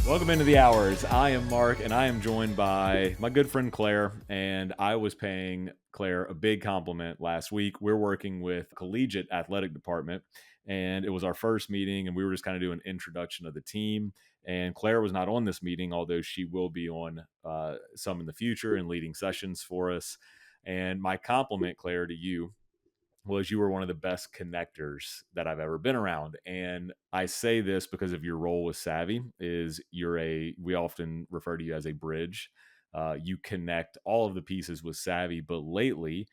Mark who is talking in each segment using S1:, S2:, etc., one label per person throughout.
S1: Welcome into the hours. I am Mark, and I am joined by my good friend Claire. And I was paying Claire a big compliment last week. We're working with collegiate athletic department, and it was our first meeting, and we were just kind of doing an introduction of the team. And Claire was not on this meeting, although she will be on some in the future and leading sessions for us. And my compliment, Claire, to you was you were one of the best connectors that I've ever been around. And I say this because of your role with SAVI is we often refer to you as a bridge. You connect all of the pieces with SAVI, but lately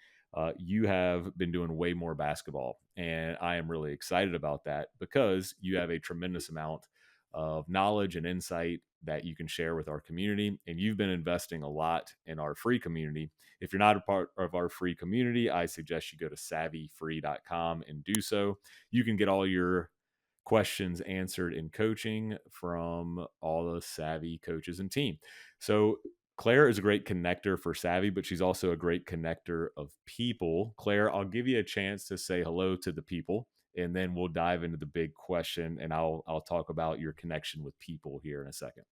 S1: you have been doing way more basketball. And I am really excited about that because you have a tremendous amount of knowledge and insight that you can share with our community. And you've been investing a lot in our free community. If you're not a part of our free community, I suggest you go to savvyfree.com and do so. You can get all your questions answered in coaching from all the SAVI coaches and team. So Claire is a great connector for SAVI, but she's also a great connector of people. Claire, I'll give you a chance to say hello to the people, and then we'll dive into the big question, and I'll talk about your connection with people here in a second.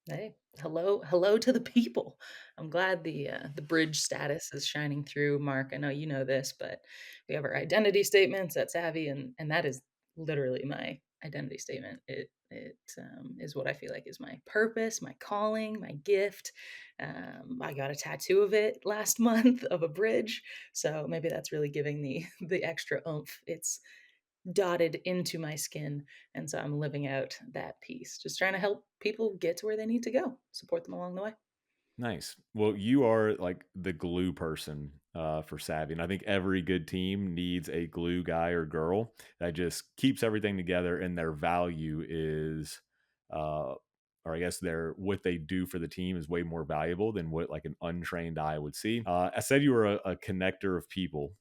S2: Hey, hello to the people. I'm glad the bridge status is shining through, Mark. I know you know this, but we have our identity statements at Savvy, and that is literally my identity statement. It is what I feel like is my purpose, my calling, my gift. I got a tattoo of it last month of a bridge, so maybe that's really giving the extra oomph. It's dotted into my skin. And so I'm living out that piece, just trying to help people get to where they need to go, support them along the way.
S1: Nice. Well, you are like the glue person for Savvy. And I think every good team needs a glue guy or girl that just keeps everything together, and their value is, or I guess what they do for the team is way more valuable than what like an untrained eye would see. I said you were a connector of people.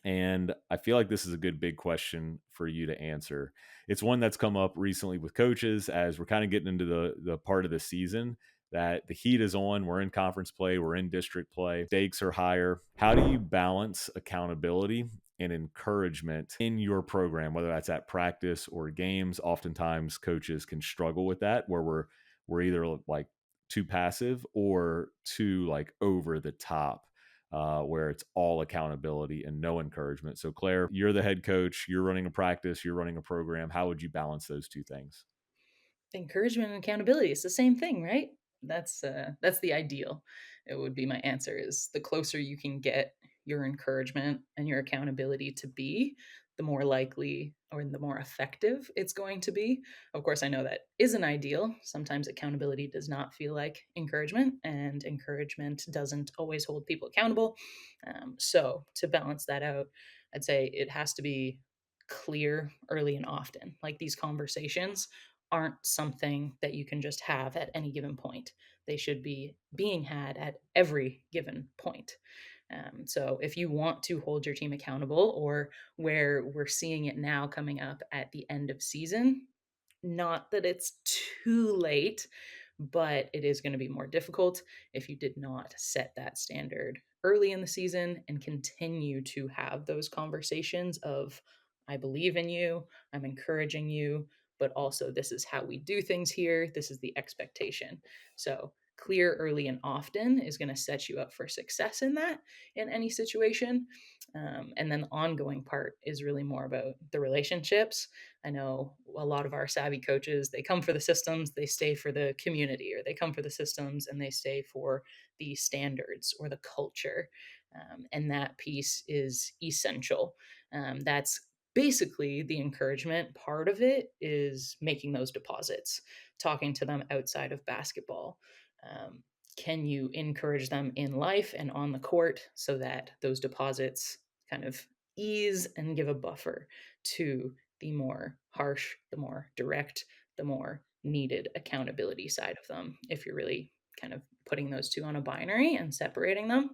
S1: And I feel like this is a good big question for you to answer. It's one that's come up recently with coaches as we're kind of getting into the part of the season that the heat is on. We're in conference play, we're in district play, stakes are higher. How do you balance accountability and encouragement in your program, whether that's at practice or games? Oftentimes coaches can struggle with that where we're either like too passive or too like over the top, where it's all accountability and no encouragement. So, Claire, you're the head coach, you're running a practice, you're running a program. How would you balance those two things?
S2: Encouragement and accountability, it's the same thing, right? That's the ideal. It would be my answer is the closer you can get your encouragement and your accountability to be, the more likely or the more effective it's going to be. Of course, I know that isn't ideal. Sometimes accountability does not feel like encouragement, and encouragement doesn't always hold people accountable. So to balance that out, I'd say it has to be clear early and often. Like these conversations aren't something that you can just have at any given point. They should be being had at every given point. So if you want to hold your team accountable, or where we're seeing it now coming up at the end of season, not that it's too late, but it is going to be more difficult if you did not set that standard early in the season and continue to have those conversations of, I believe in you, I'm encouraging you, but also this is how we do things here. This is the expectation. So clear early and often is going to set you up for success in that in any situation. And then the ongoing part is really more about the relationships. I know a lot of our savvy coaches, they come for the systems, they stay for the community, or they come for the systems and they stay for the standards or the culture. And that piece is essential. That's basically the encouragement part of it is making those deposits, talking to them outside of basketball. Um, can you encourage them in life and on the court so that those deposits kind of ease and give a buffer to the more harsh, the more direct, the more needed accountability side of them, if you're really kind of putting those two on a binary and separating them?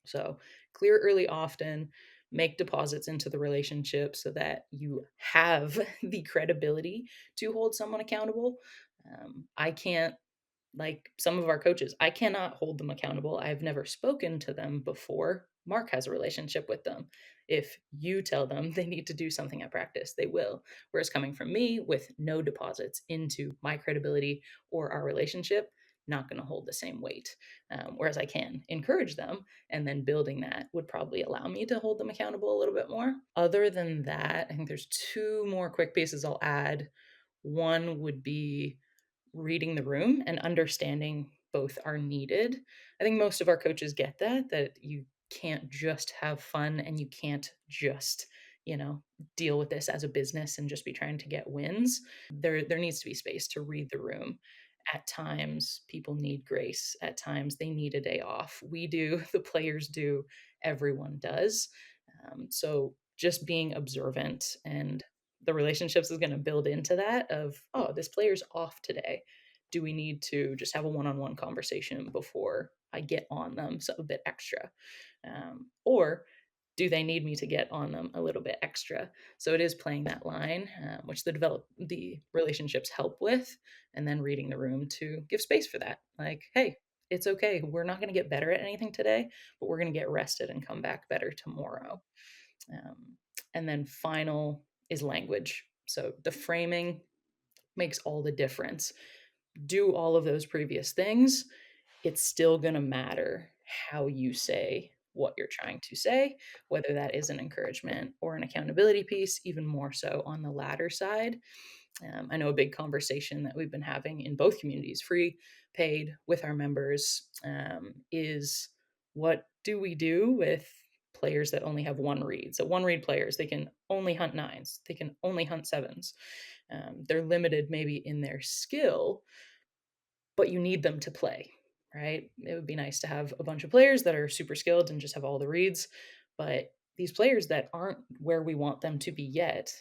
S2: So clear early often, make deposits into the relationship so that you have the credibility to hold someone accountable. I can't, like some of our coaches, I cannot hold them accountable. I've never spoken to them before. Mark has a relationship with them. If you tell them they need to do something at practice, they will. Whereas coming from me with no deposits into my credibility or our relationship, not going to hold the same weight. Whereas I can encourage them, and then building that would probably allow me to hold them accountable a little bit more. Other than that, I think there's two more quick pieces I'll add. One would be reading the room and understanding both are needed. I think most of our coaches get that you can't just have fun and you can't just, deal with this as a business and just be trying to get wins. There needs to be space to read the room. At times people need grace. At times they need a day off. We do, the players do, everyone does. So just being observant, and the relationships is going to build into that of, oh, this player's off today. Do we need to just have a one-on-one conversation before I get on them so a bit extra? Or do they need me to get on them a little bit extra? So it is playing that line, which the relationships help with, and then reading the room to give space for that. Like, hey, it's okay. We're not going to get better at anything today, but we're going to get rested and come back better tomorrow. Um, and then final is language. So the framing makes all the difference. Do all of those previous things, it's still going to matter how you say what you're trying to say, whether that is an encouragement or an accountability piece, even more so on the latter side. I know a big conversation that we've been having in both communities, free, paid, with our members, is what do we do with players that only have one read? So, one read players, they can only hunt nines, they can only hunt sevens. They're limited maybe in their skill, but you need them to play, right? It would be nice to have a bunch of players that are super skilled and just have all the reads, but these players that aren't where we want them to be yet,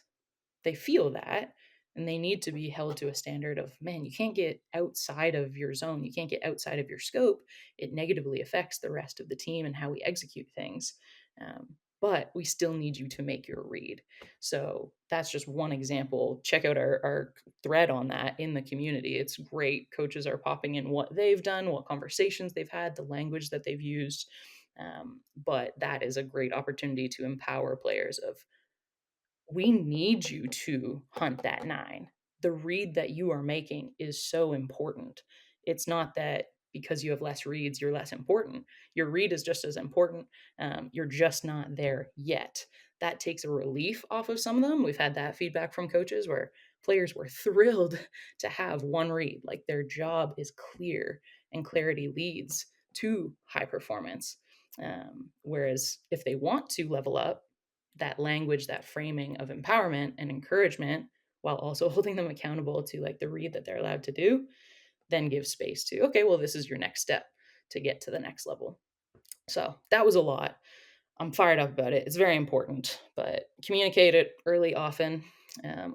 S2: they feel that, and they need to be held to a standard of, man, you can't get outside of your zone, you can't get outside of your scope. It negatively affects the rest of the team and how we execute things. But we still need you to make your read. So that's just one example. Check out our thread on that in the community. It's great. Coaches are popping in what they've done, what conversations they've had, the language that they've used. But that is a great opportunity to empower players of, we need you to hunt that nine. The read that you are making is so important. It's not that because you have less reads, you're less important. Your read is just as important. You're just not there yet. That takes a relief off of some of them. We've had that feedback from coaches where players were thrilled to have one read, like their job is clear, and clarity leads to high performance. Whereas if they want to level up, that language, that framing of empowerment and encouragement, while also holding them accountable to like the read that they're allowed to do, then give space to, okay, well, this is your next step to get to the next level. So that was a lot. I'm fired up about it. It's very important, but communicate it early, often,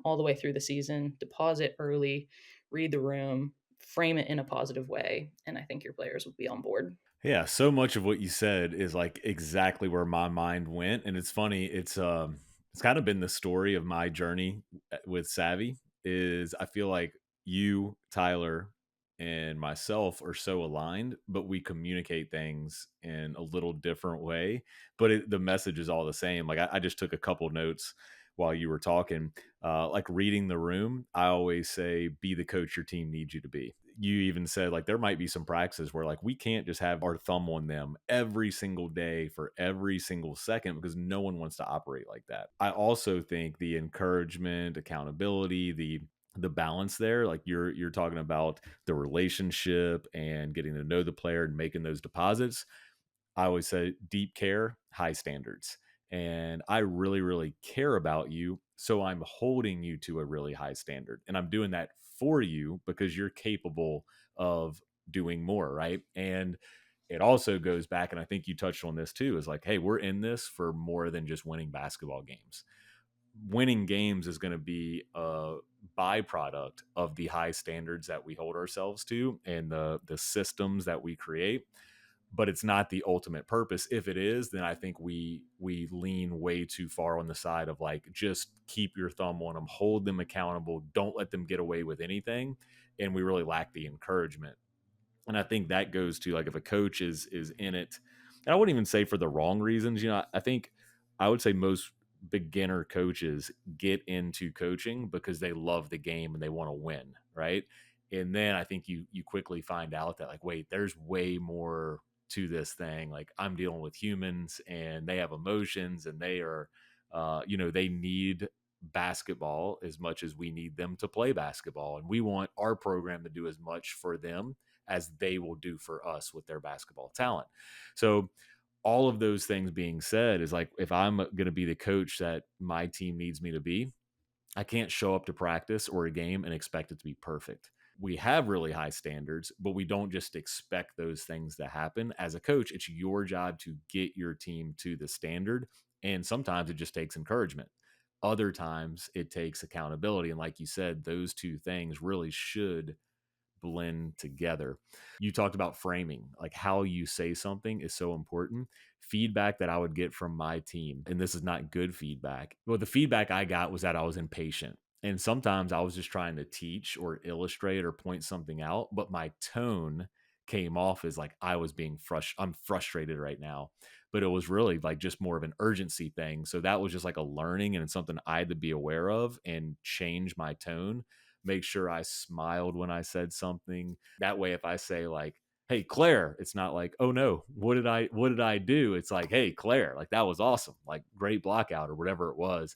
S2: all the way through the season. Deposit early, read the room, frame it in a positive way, and I think your players will be on board.
S1: Yeah, so much of what you said is like exactly where my mind went, and it's funny. It's kind of been the story of my journey with SAVI. Is I feel like you, Tyler, and myself are so aligned, but we communicate things in a little different way. But the message is all the same. Like I just took a couple notes while you were talking. Like reading the room, I always say, "Be the coach your team needs you to be." You even said like there might be some practices where like we can't just have our thumb on them every single day for every single second because no one wants to operate like that. I also think the encouragement, accountability, the balance there, like you're talking about the relationship and getting to know the player and making those deposits. I always say deep care, high standards. And I really, really care about you. So I'm holding you to a really high standard. And I'm doing that for you because you're capable of doing more. Right. And it also goes back, and I think you touched on this too, is like, hey, we're in this for more than just winning basketball games. Winning games is going to be a byproduct of the high standards that we hold ourselves to and the systems that we create, but it's not the ultimate purpose. If it is, then I think we lean way too far on the side of like just keep your thumb on them, hold them accountable, don't let them get away with anything, and we really lack the encouragement. And I think that goes to like if a coach is in it, and I wouldn't even say for the wrong reasons. I think I would say most beginner coaches get into coaching because they love the game and they want to win, right? And then I think you quickly find out that like, wait, there's way more to this thing. Like I'm dealing with humans and they have emotions and they are, they need basketball as much as we need them to play basketball, and we want our program to do as much for them as they will do for us with their basketball talent. So all of those things being said is like if I'm going to be the coach that my team needs me to be, I can't show up to practice or a game and expect it to be perfect. We have really high standards, but we don't just expect those things to happen. As a coach, it's your job to get your team to the standard. And sometimes it just takes encouragement. Other times it takes accountability. And like you said, those two things really should blend together. You talked about framing, like how you say something is so important. Feedback that I would get from my team, and this is not good feedback. Well, the feedback I got was that I was impatient. And sometimes I was just trying to teach or illustrate or point something out, but my tone came off as like I was being I'm frustrated right now. But it was really like just more of an urgency thing. So that was just like a learning and it's something I had to be aware of and change my tone, make sure I smiled when I said something. That way, if I say like, "Hey, Claire," it's not like, "Oh no, what did I do?" It's like, "Hey, Claire, like that was awesome, like great blockout or whatever it was."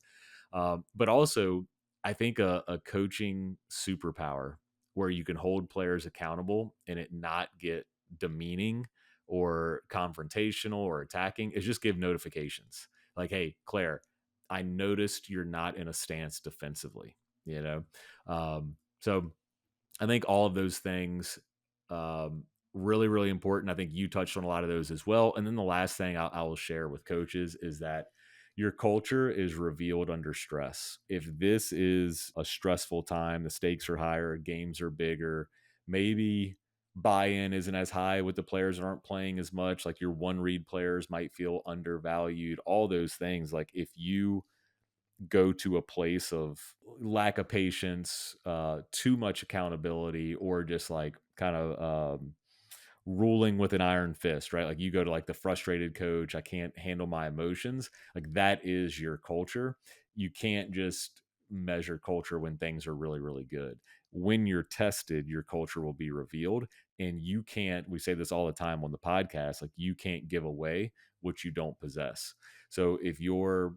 S1: But also, I think a coaching superpower where you can hold players accountable and it not get demeaning or confrontational or attacking is just give notifications like, "Hey, Claire, I noticed you're not in a stance defensively." You know, so I think all of those things really, really important. I think you touched on a lot of those as well. And then the last thing I will share with coaches is that your culture is revealed under stress. If this is a stressful time, the stakes are higher, games are bigger, maybe buy-in isn't as high with the players that aren't playing as much, like your one read players might feel undervalued, all those things. Like if you go to a place of lack of patience, too much accountability, or just like kind of ruling with an iron fist, right? Like you go to like the frustrated coach, I can't handle my emotions. Like that is your culture. You can't just measure culture when things are really, really good. When you're tested, your culture will be revealed. And you can't, we say this all the time on the podcast, like you can't give away what you don't possess. So if your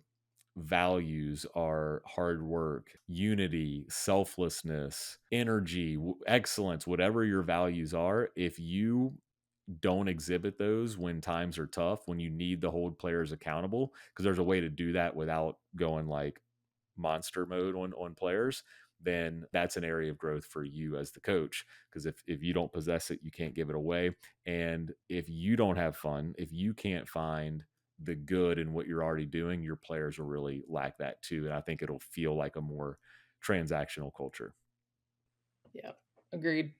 S1: values are hard work, unity, selflessness, energy, excellence, whatever your values are, if you don't exhibit those when times are tough, when you need to hold players accountable, because there's a way to do that without going like monster mode on players, then that's an area of growth for you as the coach. Because if you don't possess it, you can't give it away. And if you don't have fun, if you can't find the good in what you're already doing, your players will really lack that too. And I think it'll feel like a more transactional culture.
S2: Yeah, agreed.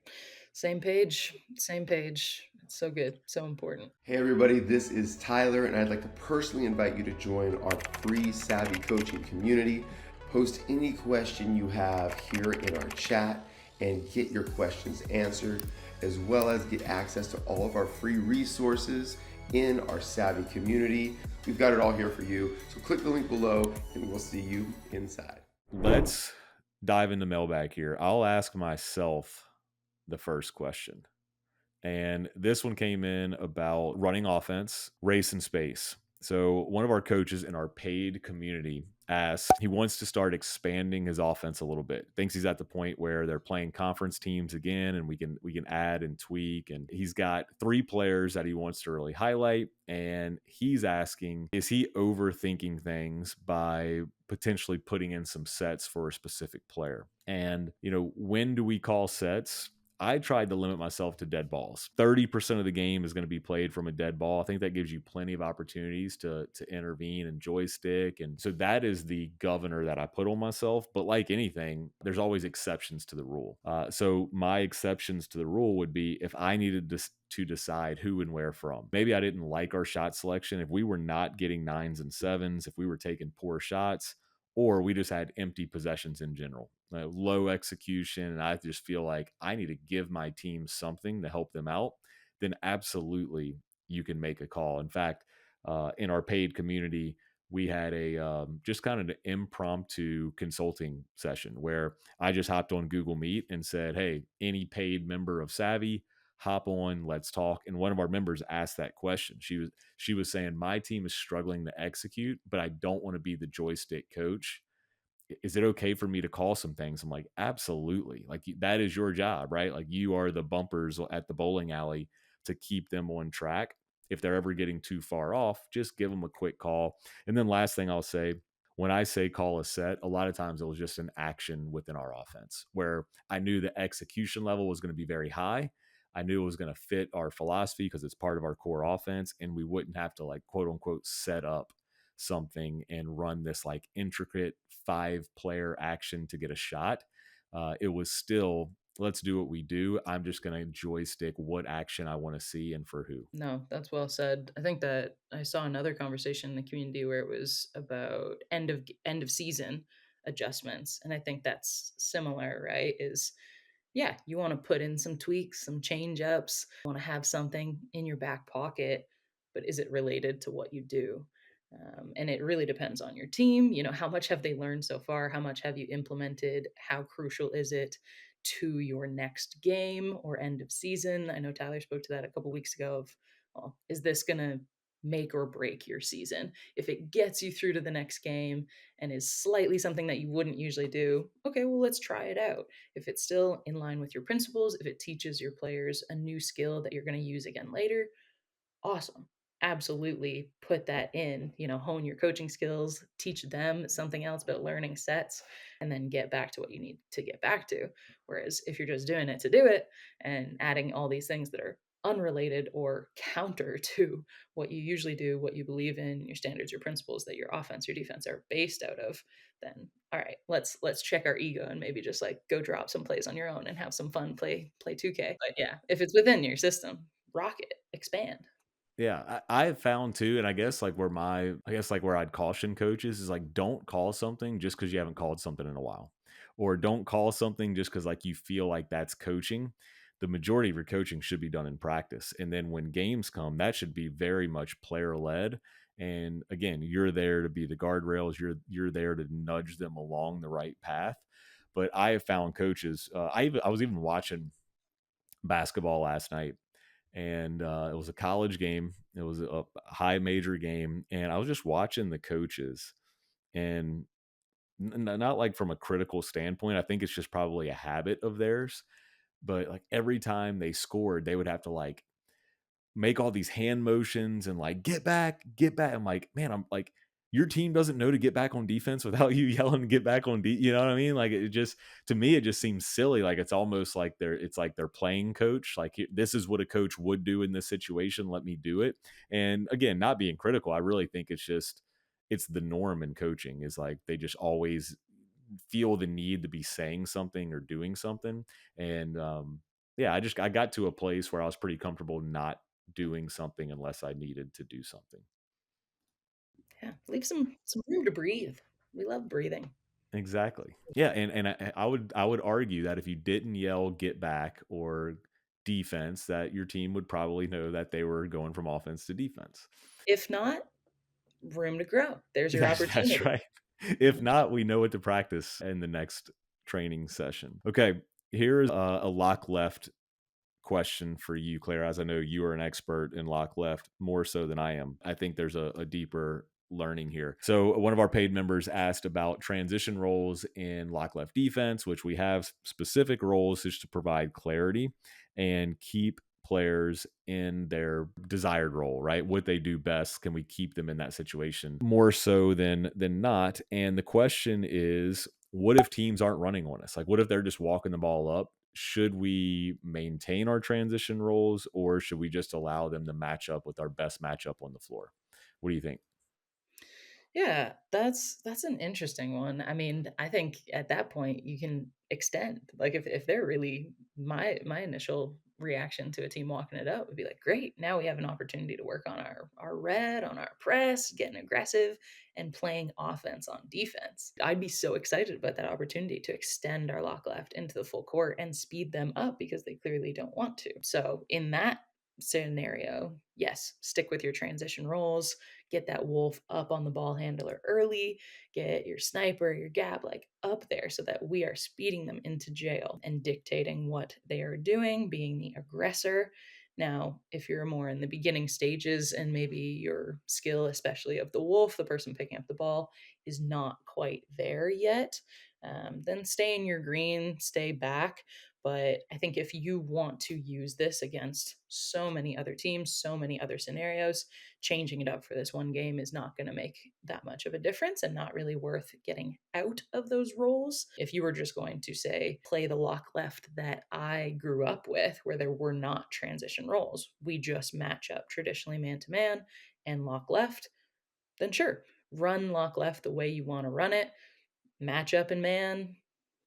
S2: Same page, same page. It's so good, so important.
S3: Hey everybody, this is Tyler, and I'd like to personally invite you to join our free Savvy coaching community. Post any question you have here in our chat and get your questions answered, as well as get access to all of our free resources in our Savvy community. We've got it all here for you, so click the link below and we'll see you inside.
S1: Let's dive into mailbag here. I'll ask myself the first question. And this one came in about running offense, race and space. So one of our coaches in our paid community asked, he wants to start expanding his offense a little bit. Thinks he's at the point where they're playing conference teams again and we can add and tweak. And he's got 3 players that he wants to really highlight. And he's asking, is he overthinking things by potentially putting in some sets for a specific player? And, when do we call sets? I tried to limit myself to dead balls. 30% of the game is going to be played from a dead ball. I think that gives you plenty of opportunities to intervene and joystick. And so that is the governor that I put on myself. But like anything, there's always exceptions to the rule. So my exceptions to the rule would be if I needed to decide who and where from. Maybe I didn't like our shot selection. If we were not getting 9s and 7s, if we were taking poor shots, or we just had empty possessions in general, low execution, and I just feel like I need to give my team something to help them out, then absolutely you can make a call. In fact, in our paid community, we had a just kind of an impromptu consulting session where I just hopped on Google Meet and said, "Hey, any paid member of Savvy, hop on, let's talk." And one of our members asked that question. She was saying, "My team is struggling to execute, but I don't want to be the joystick coach. Is it okay for me to call some things?" I'm like, absolutely. Like that is your job, right? Like you are the bumpers at the bowling alley to keep them on track. If they're ever getting too far off, just give them a quick call. And then last thing I'll say, when I say call a set, a lot of times it was just an action within our offense where I knew the execution level was going to be very high. I knew it was going to fit our philosophy because it's part of our core offense, and we wouldn't have to like quote unquote set up something and run this like intricate 5 player action to get a shot. It was still, let's do what we do. I'm just going to joystick what action I want to see and for who.
S2: No, that's well said. I think that I saw another conversation in the community where it was about end of season adjustments, and I think that's similar, right? Is yeah, you want to put in some tweaks, some change ups, want to have something in your back pocket, but is it related to what you do? And it really depends on your team. How much have they learned so far? How much have you implemented? How crucial is it to your next game or end of season? I know Tyler spoke to that a couple weeks ago of, well, is this going to make or break your season? If it gets you through to the next game and is slightly something that you wouldn't usually do, okay, well, let's try it out. If it's still in line with your principles, if it teaches your players a new skill that you're going to use again later, awesome. Absolutely put that in, hone your coaching skills, teach them something else about learning sets, and then get back to what you need to get back to. Whereas if you're just doing it to do it and adding all these things that are unrelated or counter to what you usually do, what you believe in, your standards, your principles that your offense, your defense are based out of, then all right, let's check our ego and maybe just like go drop some plays on your own and have some fun, play 2K. But yeah, if it's within your system, rock it, expand.
S1: Yeah, I have found too, and I guess like where I'd caution coaches is like, don't call something just because you haven't called something in a while, or don't call something just because like you feel like that's coaching. The majority of your coaching should be done in practice, and then when games come, that should be very much player led. And again, you're there to be the guardrails. You're there to nudge them along the right path. But I have found coaches. I was even watching basketball last night, and it was a college game. It was a high major game, and I was just watching the coaches, and not like from a critical standpoint. I think it's just probably a habit of theirs. But like every time they scored, they would have to like make all these hand motions and like get back, get back. I'm like, man, I'm like, your team doesn't know to get back on defense without you yelling to get back on you know what I mean? Like it just, to me it just seems silly. Like it's almost like it's like they're playing coach. Like this is what a coach would do in this situation. Let me do it. And again, not being critical, I really think it's just it's the norm in coaching is like they just always feel the need to be saying something or doing something. And yeah, I got to a place where I was pretty comfortable not doing something unless I needed to do something.
S2: Yeah, leave some room to breathe. We love breathing.
S1: Exactly. Yeah, and I would argue that if you didn't yell get back or defense, that your team would probably know that they were going from offense to defense.
S2: If not, room to grow. There's your
S1: That's
S2: opportunity.
S1: right. If not, we know what to practice in the next training session. Okay, here's a lock left question for you, Claire, as I know you are an expert in lock left more so than I am. I think there's a deeper learning here. So one of our paid members asked about transition roles in lock left defense, which we have specific roles just to provide clarity and keep players in their desired role, right? What they do best, can we keep them in that situation more so than not? And the question is, what if teams aren't running on us? Like what if they're just walking the ball up? Should we maintain our transition roles or should we just allow them to match up with our best matchup on the floor? What do you think?
S2: Yeah, that's an interesting one. I mean, I think at that point you can extend. Like if they're really my initial reaction to a team walking it up would be like, great, now we have an opportunity to work on our red, on our press, getting aggressive and playing offense on defense. I'd be so excited about that opportunity to extend our lock left into the full court and speed them up because they clearly don't want to. So in that scenario, yes, stick with your transition roles, get that wolf up on the ball handler early, get your sniper, your gap like up there so that we are speeding them into jail and dictating what they are doing, being the aggressor. Now, if you're more in the beginning stages and maybe your skill, especially of the wolf, the person picking up the ball, is not quite there yet, then stay in your green, stay back. But I think if you want to use this against so many other teams, so many other scenarios, changing it up for this one game is not going to make that much of a difference and not really worth getting out of those roles. If you were just going to say, play the lock left that I grew up with, where there were not transition roles, we just match up traditionally man to man and lock left, then sure, run lock left the way you want to run it, match up in man,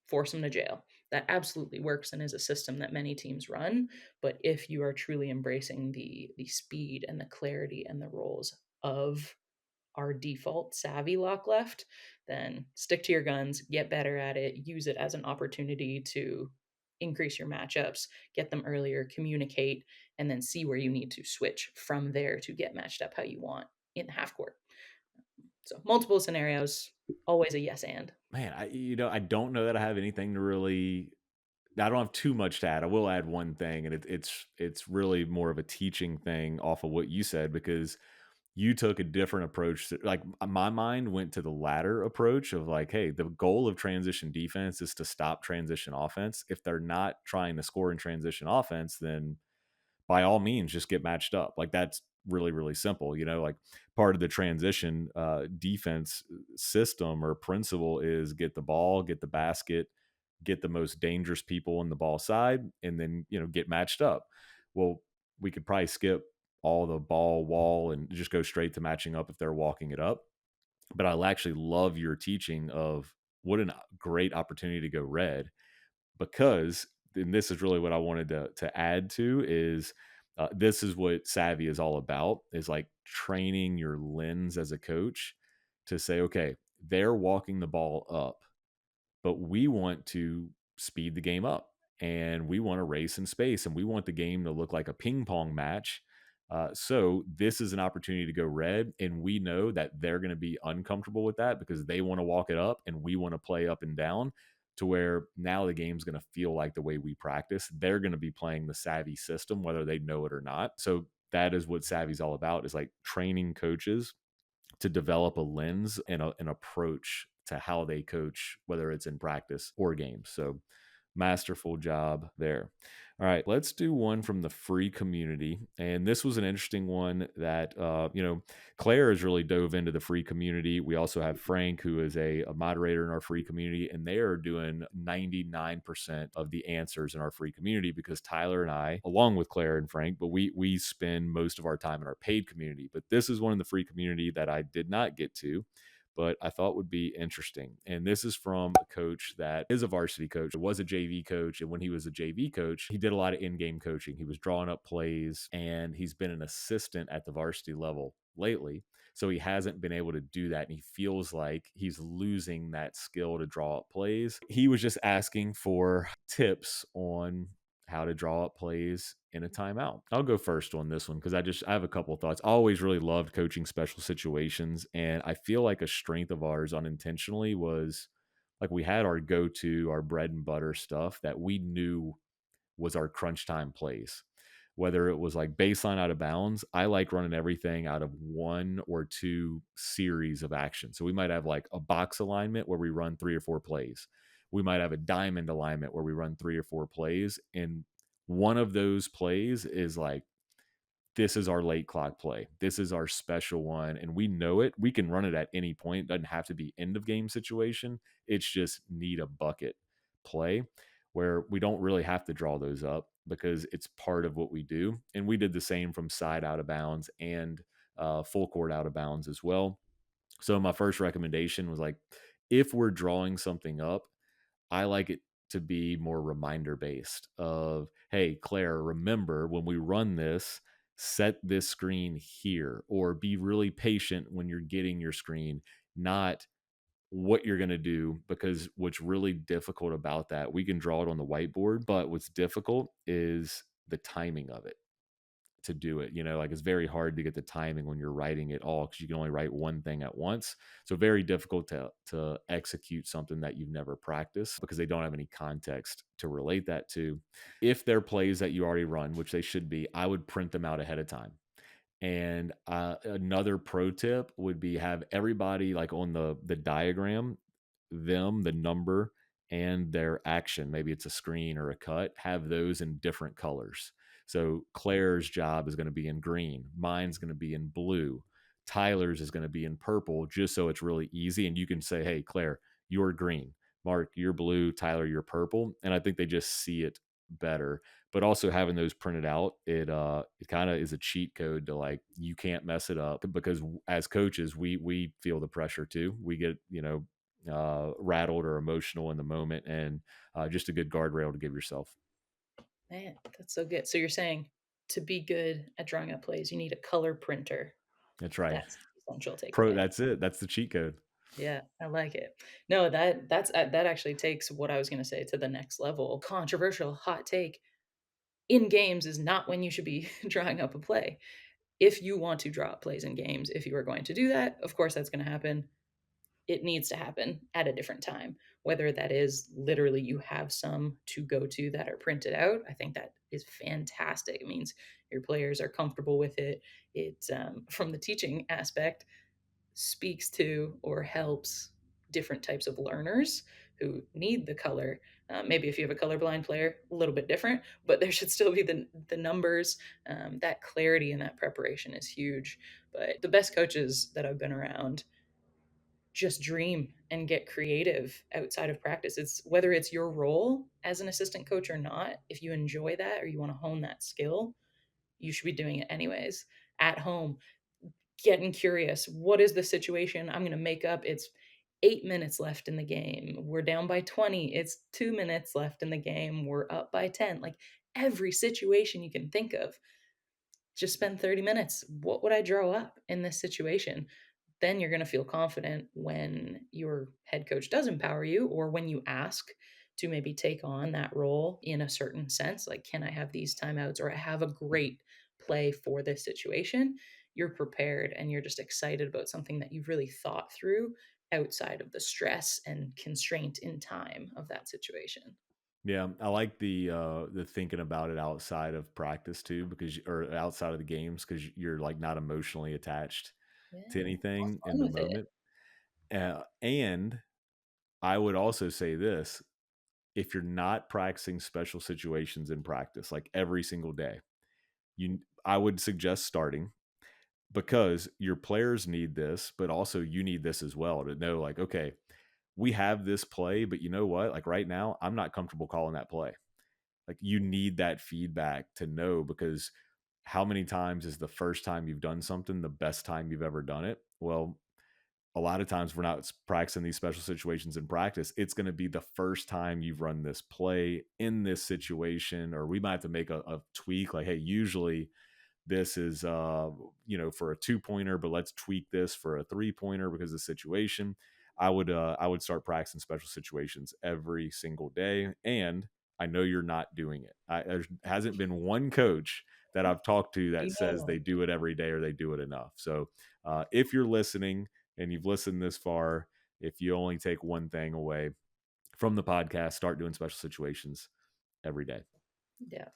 S2: force them to jail. That absolutely works and is a system that many teams run. But if you are truly embracing the speed and the clarity and the roles of our default savvy lock left, then stick to your guns, get better at it, use it as an opportunity to increase your matchups, get them earlier, communicate, and then see where you need to switch from there to get matched up how you want in the half court. So multiple scenarios, always a yes and.
S1: Man, I don't know that I have anything to really. I don't have too much to add. I will add one thing, and it's really more of a teaching thing off of what you said, because you took a different approach. Like my mind went to the latter approach of like, hey, the goal of transition defense is to stop transition offense. If they're not trying to score in transition offense, then by all means just get matched up. Like that's really really simple. Like part of the transition defense system or principle is get the ball, get the basket, get the most dangerous people on the ball side, and then get matched up. Well, we could probably skip all the ball wall and just go straight to matching up if they're walking it up. But I actually love your teaching of what a great opportunity to go red, because, and this is really what I wanted to add to, is this is what savvy is all about, is like training your lens as a coach to say, okay, they're walking the ball up, but we want to speed the game up, and we want to race in space, and we want the game to look like a ping pong match. So this is an opportunity to go red, and we know that they're going to be uncomfortable with that because they want to walk it up and we want to play up and down, to where now the game's going to feel like the way we practice. They're going to be playing the savvy system whether they know it or not. So that is what savvy's all about, is like training coaches to develop a lens and an approach to how they coach, whether it's in practice or games. So masterful job there. All right, let's do one from the free community. And this was an interesting one that, Claire has really dove into the free community. We also have Frank, who is a moderator in our free community, and they are doing 99% of the answers in our free community, because Tyler and I, along with Claire and Frank, but we spend most of our time in our paid community. But this is one in the free community that I did not get to, but I thought would be interesting. And this is from a coach that is a varsity coach, was a JV coach. And when he was a JV coach, he did a lot of in-game coaching. He was drawing up plays, and he's been an assistant at the varsity level lately. So he hasn't been able to do that. And he feels like he's losing that skill to draw up plays. He was just asking for tips on how to draw up plays in a timeout. I'll go first on this one because I have a couple of thoughts. I always really loved coaching special situations, and I feel like a strength of ours unintentionally was like we had our go-to, our bread and butter stuff that we knew was our crunch time plays. Whether it was like baseline out of bounds, I like running everything out of one or two series of action. So we might have like a box alignment where we run 3 or 4 plays. We might have a diamond alignment where we run 3 or 4 plays. And one of those plays is like, this is our late clock play. This is our special one. And we know it. We can run it at any point. It doesn't have to be end of game situation. It's just need a bucket play where we don't really have to draw those up because it's part of what we do. And we did the same from side out of bounds and full court out of bounds as well. So my first recommendation was like, if we're drawing something up, I like it to be more reminder based of, hey, Claire, remember when we run this, set this screen here, or be really patient when you're getting your screen, not what you're going to do. Because what's really difficult about that, we can draw it on the whiteboard, but what's difficult is the timing of it. to do it. Like it's very hard to get the timing when you're writing it all because you can only write one thing at once. So very difficult to execute something that you've never practiced because they don't have any context to relate that to. If they're plays that you already run, which they should be, I would print them out ahead of time. And another pro tip would be have everybody like on the diagram, the number and their action. Maybe it's a screen or a cut. Have those in different colors. So Claire's job is going to be in green. Mine's going to be in blue. Tyler's is going to be in purple, just so it's really easy. And you can say, hey, Claire, you're green. Mark, you're blue. Tyler, you're purple. And I think they just see it better. But also having those printed out, it kind of is a cheat code to like you can't mess it up because as coaches we feel the pressure too. We get rattled or emotional in the moment, and just a good guardrail to give yourself.
S2: Man, that's so good. So you're saying to be good at drawing up plays, you need a color printer.
S1: That's right.
S2: That's the essential
S1: Pro.
S2: takeaway.
S1: That's it. That's the cheat code.
S2: Yeah, I like it. No, that actually takes what I was going to say to the next level. Controversial hot take. In games is not when you should be drawing up a play. If you want to draw up plays in games, if you are going to do that, of course that's going to happen. It needs to happen at a different time. Whether that is literally you have some to go to that are printed out, I think that is fantastic. It means your players are comfortable with it. It, from the teaching aspect, speaks to or helps different types of learners who need the color. Maybe if you have a colorblind player, a little bit different, but there should still be the numbers. That clarity and that preparation is huge. But the best coaches that I've been around just dream and get creative outside of practice. It's whether it's your role as an assistant coach or not, if you enjoy that or you want to hone that skill, you should be doing it anyways. At home, getting curious. What is the situation? I'm going to make up it's 8 minutes left in the game. We're down by 20. It's 2 minutes left in the game. We're up by 10. Like every situation you can think of, just spend 30 minutes. What would I draw up in this situation? Then you're going to feel confident when your head coach does empower you or when you ask to maybe take on that role in a certain sense. Like, can I have these timeouts or I have a great play for this situation? You're prepared and you're just excited about something that you've really thought through outside of the stress and constraint in time of that situation.
S1: Yeah, I like the thinking about it outside of practice too, because or outside of the games, because you're like not emotionally attached
S2: Yeah.
S1: to
S2: Have
S1: anything in
S2: fun
S1: the
S2: with it.
S1: moment. And I would also say this: if you're not practicing special situations in practice, like every single day, I would suggest starting because your players need this, but also you need this as well to know, like, okay, we have this play, but you know what? Like right now, I'm not comfortable calling that play. Like you need that feedback to know because how many times is the first time you've done something the best time you've ever done it? Well, a lot of times we're not practicing these special situations in practice. It's going to be the first time you've run this play in this situation, or we might have to make a tweak like, hey, usually this is for a 2-pointer, but let's tweak this for a 3-pointer because of the situation. I would start practicing special situations every single day, and I know you're not doing it. There hasn't been one coach that I've talked to that
S2: We
S1: says
S2: know.
S1: they do it every day or they do it enough. So if you're listening and you've listened this far, if you only take one thing away from the podcast, start doing special situations every day.
S2: Yeah.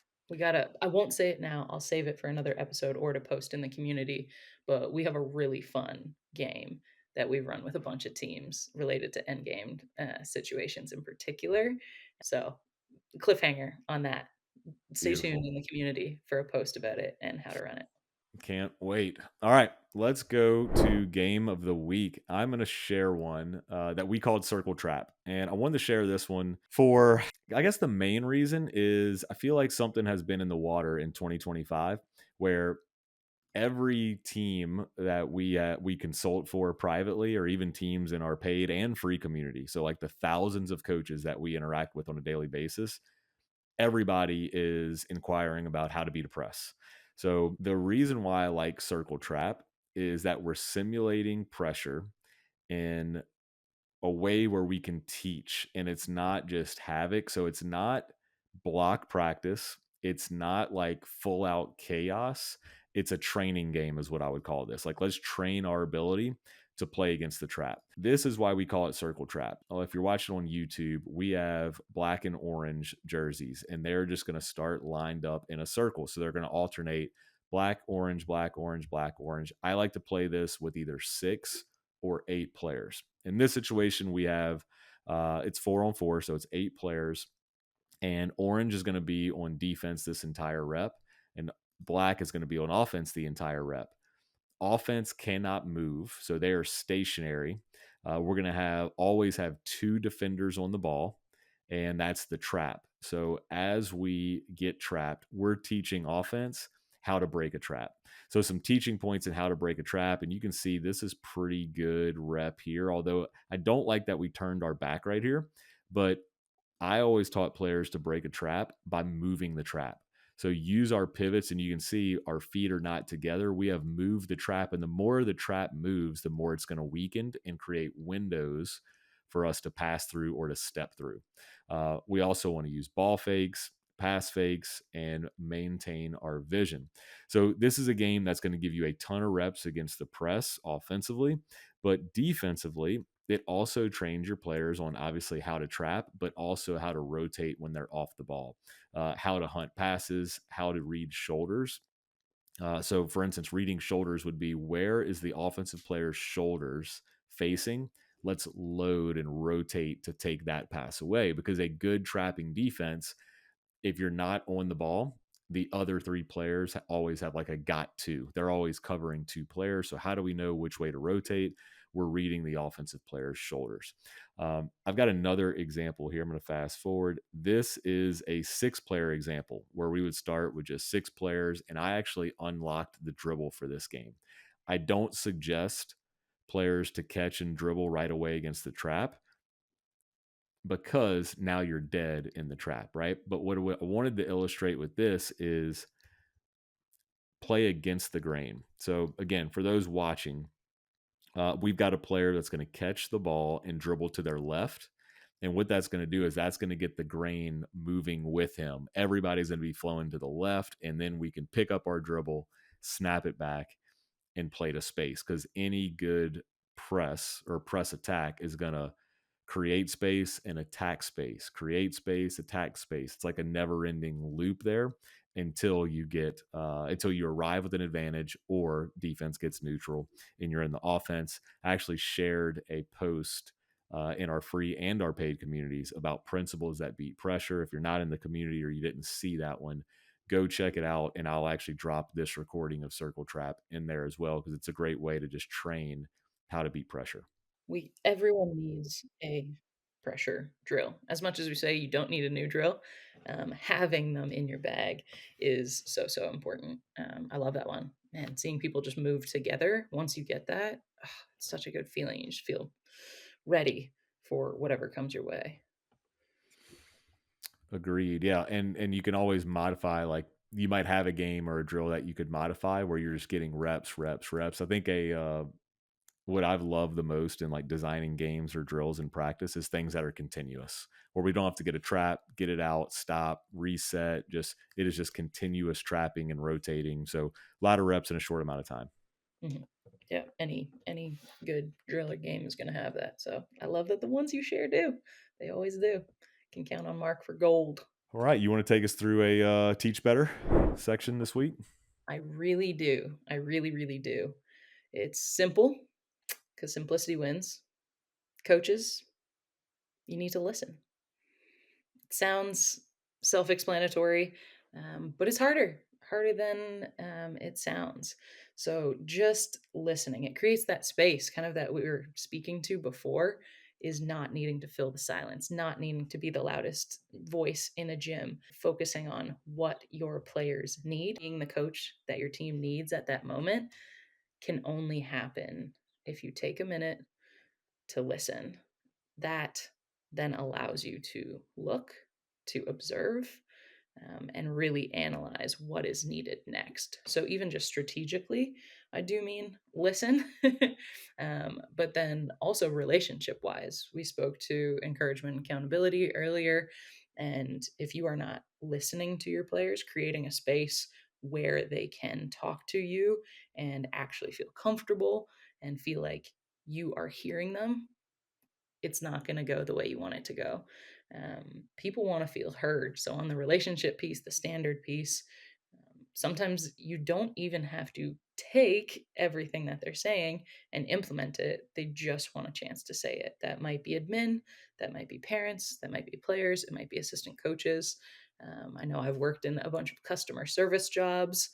S2: I won't say it now. I'll save it for another episode or to post in the community. But we have a really fun game that we run with a bunch of teams related to endgame situations in particular. So, cliffhanger on that. Stay tuned
S1: Beautiful.
S2: in the community for a post about it and how to run it.
S1: Can't wait. All right, let's go to game of the week. I'm going to share one that we called Circle Trap. And I wanted to share this one for, I guess the main reason is I feel like something has been in the water in 2025 where every team that we consult for privately, or even teams in our paid and free community, so like the thousands of coaches that we interact with on a daily basis, everybody is inquiring about how to beat a press. So the reason why I like Circle Trap is that we're simulating pressure in a way where we can teach, and it's not just havoc. So it's not block practice. It's not like full out chaos. It's a training game, is what I would call this. Like, let's train our ability to play against the trap. This is why we call it circle trap. Well, if you're watching on YouTube, we have black and orange jerseys, and they're just going to start lined up in a circle. So they're going to alternate black, orange, black, orange, black, orange. I like to play this with either 6 or 8 players. In this situation, we have it's 4-on-4, so it's 8 players, and orange is going to be on defense this entire rep, and black is going to be on offense the entire rep. Offense cannot move, so they are stationary. We're going to always have 2 defenders on the ball, and that's the trap. So as we get trapped, we're teaching offense how to break a trap. So some teaching points in how to break a trap, and you can see this is pretty good rep here. Although I don't like that we turned our back right here, but I always taught players to break a trap by moving the trap. So use our pivots, and you can see our feet are not together. We have moved the trap, and the more the trap moves, the more it's going to weaken and create windows for us to pass through or to step through. We also want to use ball fakes, pass fakes, and maintain our vision. So this is a game that's going to give you a ton of reps against the press offensively, but defensively, it also trains your players on obviously how to trap, but also how to rotate when they're off the ball, how to hunt passes, how to read shoulders. So, for instance, reading shoulders would be, where is the offensive player's shoulders facing? Let's load and rotate to take that pass away, because a good trapping defense, if you're not on the ball, the other 3 players always have like a got to. They're always covering 2 players. So how do we know which way to rotate? We're reading the offensive player's shoulders. I've got another example here. I'm going to fast forward. This is a 6-player example where we would start with just 6 players, and I actually unlocked the dribble for this game. I don't suggest players to catch and dribble right away against the trap, because now you're dead in the trap, right? But what I wanted to illustrate with this is play against the grain. So again, for those watching, we've got a player that's going to catch the ball and dribble to their left. And what that's going to do is that's going to get the grain moving with him. Everybody's going to be flowing to the left, and then we can pick up our dribble, snap it back, and play to space, because any good press or press attack is going to create space and attack space, create space, attack space. It's like a never ending loop there until you arrive with an advantage or defense gets neutral and you're in the offense. I actually shared a post in our free and our paid communities about principles that beat pressure. If you're not in the community or you didn't see that one, go check it out, and I'll actually drop this recording of Circle Trap in there as well, because it's a great way to just train how to beat pressure.
S2: Everyone needs a pressure drill. As much as we say you don't need a new drill, having them in your bag is so important. I love that one, and seeing people just move together once you get that, it's such a good feeling. You just feel ready for whatever comes your way.
S1: Agreed. Yeah, and you can always modify. Like, you might have a game or a drill that you could modify where you're just getting reps, reps, reps. I think what I've loved the most in like designing games or drills in practice is things that are continuous, where we don't have to get a trap, get it out, stop, reset. Just it is just continuous trapping and rotating. So a lot of reps in a short amount of time.
S2: Mm-hmm. Yeah, any good drill or game is going to have that. So I love that the ones you share do. They always do. Can count on Mark for gold.
S1: All right, you want to take us through a teach better section this week?
S2: I really do. I really do. It's simple, because simplicity wins. Coaches, you need to listen. It sounds self-explanatory, but it's harder than it sounds. So just listening, it creates that space, kind of that we were speaking to before, is not needing to fill the silence, not needing to be the loudest voice in a gym, focusing on what your players need. Being the coach that your team needs at that moment can only happen if you take a minute to listen. That then allows you to look, to observe, and really analyze what is needed next. So, even just strategically, I do mean listen, but then also relationship wise. We spoke to encouragement and accountability earlier. And if you are not listening to your players, creating a space where they can talk to you and actually feel comfortable and feel like you are hearing them, it's not going to go the way you want it to go. People want to feel heard. So, on the relationship piece, the standard piece, sometimes you don't even have to take everything that they're saying and implement it. They just want a chance to say it. That might be admin, that might be parents, that might be players, it might be assistant coaches. I know I've worked in a bunch of customer service jobs.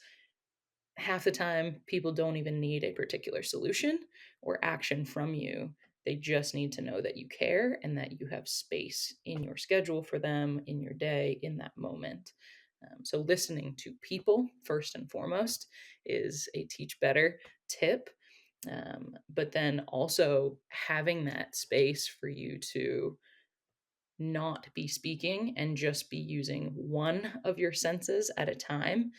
S2: Half the time, people don't even need a particular solution or action from you. They just need to know that you care and that you have space in your schedule for them, in your day, in that moment. So, listening to people first and foremost is a teach better tip. But then also having that space for you to not be speaking and just be using one of your senses at a time.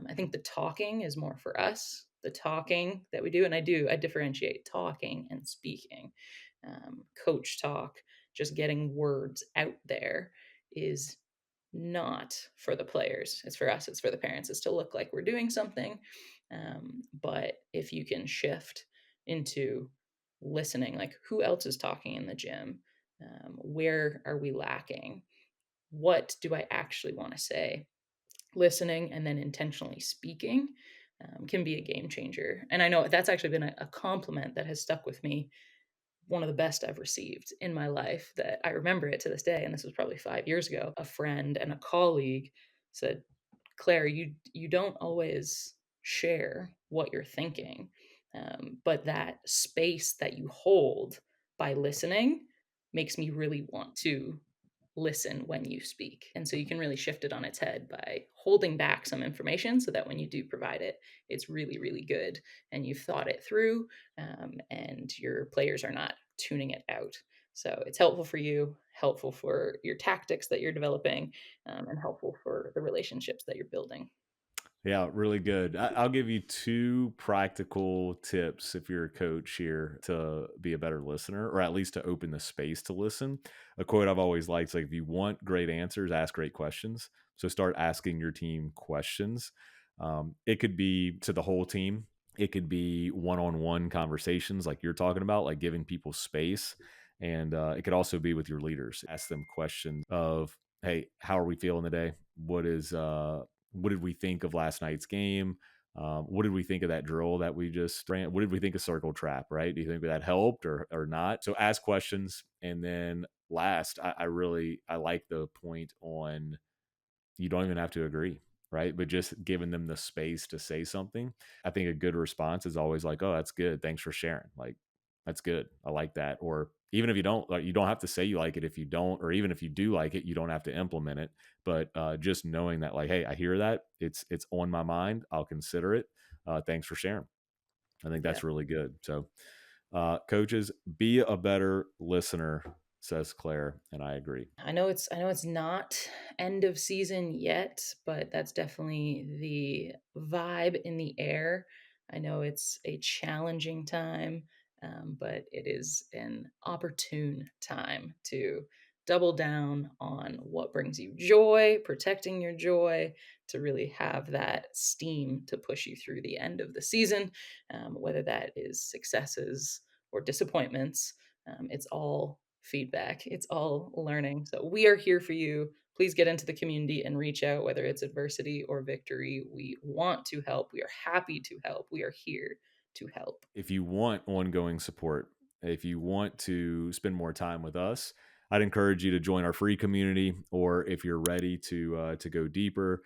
S2: I think the talking is more for us, the talking that we do. And I differentiate talking and speaking. Coach talk, just getting words out there, is not for the players. It's for us, it's for the parents. It's to look like we're doing something. But if you can shift into listening, like who else is talking in the gym? Where are we lacking? What do I actually want to say? Listening and then intentionally speaking can be a game changer. And I know that's actually been a compliment that has stuck with me, one of the best I've received in my life, that I remember it to this day. And this was probably 5 years ago. A friend and a colleague said, Claire, you don't always share what you're thinking, but that space that you hold by listening makes me really want to listen when you speak. And so you can really shift it on its head by holding back some information so that when you do provide it, it's really, really good and you've thought it through, and your players are not tuning it out. So it's helpful for you, helpful for your tactics that you're developing, and helpful for the relationships that you're building.
S1: Yeah, really good. I'll give you two practical tips if you're a coach here to be a better listener, or at least to open the space to listen. A quote I've always liked is like, if you want great answers, ask great questions. So start asking your team questions. It could be to the whole team. It could be one-on-one conversations like you're talking about, like giving people space. And it could also be with your leaders. Ask them questions of, hey, how are we feeling today? What did we think of last night's game? What did we think of that drill that we just ran? What did we think of circle trap? Right? Do you think that helped or not? So ask questions, and then last, I like the point on you don't even have to agree, right? But just giving them the space to say something. I think a good response is always like, "Oh, that's good. Thanks for sharing." Like, that's good. I like that. Or even if you don't, like, you don't have to say you like it if you don't, or even if you do like it, you don't have to implement it. But just knowing that, like, hey, I hear that. It's on my mind. I'll consider it. Thanks for sharing. I think
S2: Yeah.
S1: that's really good. So, coaches, be a better listener, says Claire, and I agree.
S2: I know it's not end of season yet, but that's definitely the vibe in the air. I know it's a challenging time, but it is an opportune time to double down on what brings you joy, protecting your joy, to really have that steam to push you through the end of the season, whether that is successes or disappointments. It's all feedback, it's all learning. So we are here for you. Please get into the community and reach out, whether it's adversity or victory. We want to help. We are happy to help. We are here to help.
S1: If you want ongoing support, if you want to spend more time with us, I'd encourage you to join our free community, or if you're ready to go deeper,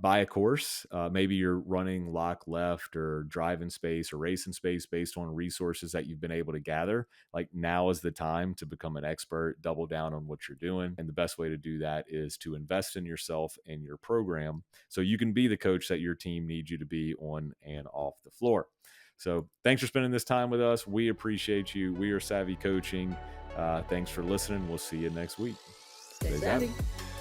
S1: buy a course. Maybe you're running lock left or drive in space or race in space based on resources that you've been able to gather. Like, now is the time to become an expert, double down on what you're doing. And the best way to do that is to invest in yourself and your program so you can be the coach that your team needs you to be on and off the floor. So thanks for spending this time with us. We appreciate you. We are Savvy Coaching. Thanks for listening. We'll see you next week.
S2: Stay
S1: Stay
S2: savvy.
S1: savvy.